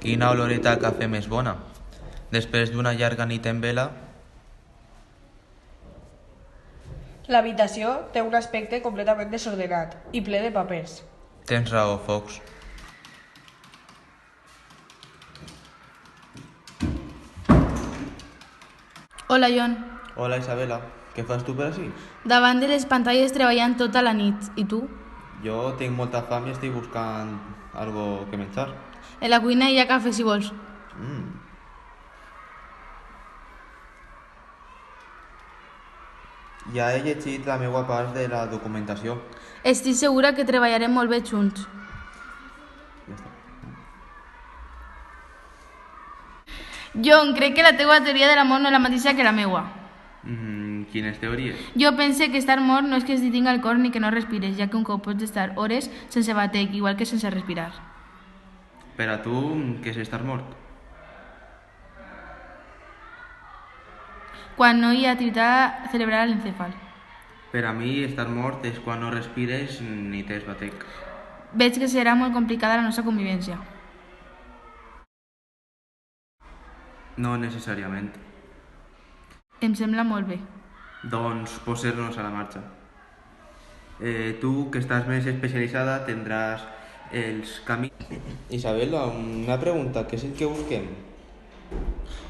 Quina oloreta a cafè més bona. Després d'una llarga nit en vela, L'habitació té un aspecte completament desordenat i ple de papers. tens raó, Fox. Hola, John. Hola, Isabela. Què fas tu per així? Davant de les pantalles treballant tota la nit. I tu? Jo tinc molta fam i estic buscant algo que menjar. En la cuina hi ha cafè si vols. Ja he llegit la meva part de la documentació. Estic segura que treballarem molt bé junts. Ja està. John, crec que la teva teoria de l'amor no és la mateixa que la meua. Quines teories? Jo pense que estar mort no és que es detinga el cor ni que no respires, ja que un cop pots estar hores sense batec, igual que sense respirar. Per a tu, què és estar mort? Quan no hi ha activitat cerebral a l'encèfal. Per a mi, estar mort és quan no respires ni tens batec. Veig que serà molt complicada la nostra convivència. No necessàriament. Em sembla molt bé. Doncs posar-nos a la marxa. Tu, que estàs més especialitzada, tindràs els camins... Isabela, una pregunta. Què és el que busquem?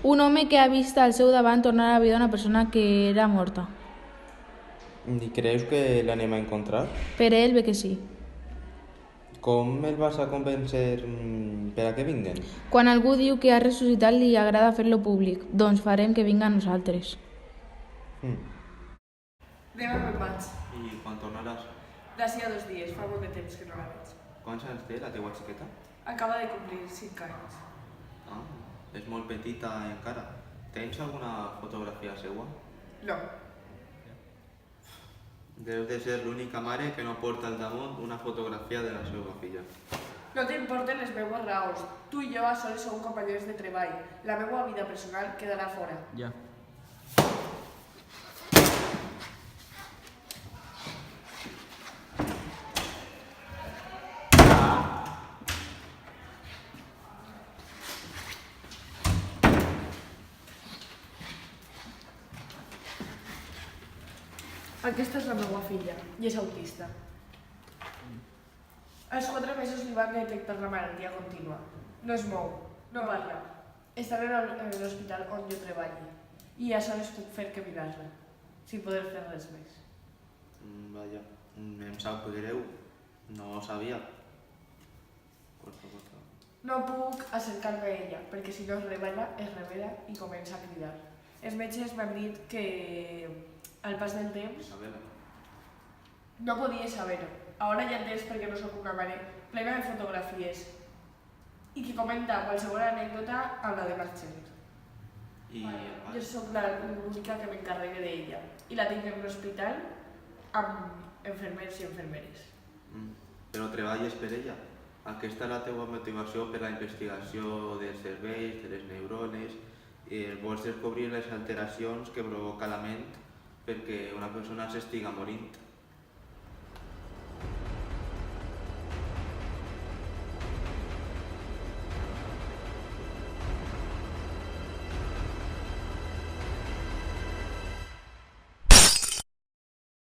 Un home que ha vist al seu davant tornar a la vida una persona que era morta. I creus que l'anem a encontrar? Per ell ve que sí. Com el vas a convèncer per a que vinguen? Quan algú diu que ha ressuscitat li agrada fer-lo públic, doncs farem que vinga a nosaltres. Demà me'n vaig. I quan tornaràs? D'ací a 2 dies, fa molt de temps que no la veig. Quants anys té la teua xiqueta? Acaba de complir 5 anys. Ah, és molt petita encara. Tens alguna fotografia seua? No. Deus de ser l'única mare que no porta al damunt una fotografia de la seva filla. No t'importen les meues raons. Tu i jo a soles som companys de treball. La meva vida personal quedarà fora. Ja. Aquesta és la meva filla i és autista. Als 4 mesos li van detectar la malaltia contínua. No es mou, no parla. Estarà en l'hospital on jo treballi i a soles puc fer que mirar-la, sin poder fer res més. Vaja, em sap greu. No ho sabia. Corta. No puc acercar-me a ella, perquè si no es revela i comença a cridar. Els metges m'han dit que al pas del temps Isabela. no podia saber-ho. Ara ja entens perquè no sóc una mare plena de fotografies i que comenta qualsevol anècdota amb la de Marcel. I Jo sóc l'única que m'encarregue d'ella i la tinc en un hospital amb infermers i infermeres. Però treballes per ella? Aquesta és la teva motivació per la investigació dels cervells, de les neurones, i vols descobrir les alteracions que provoca la ment perquè una persona s'estiga morint.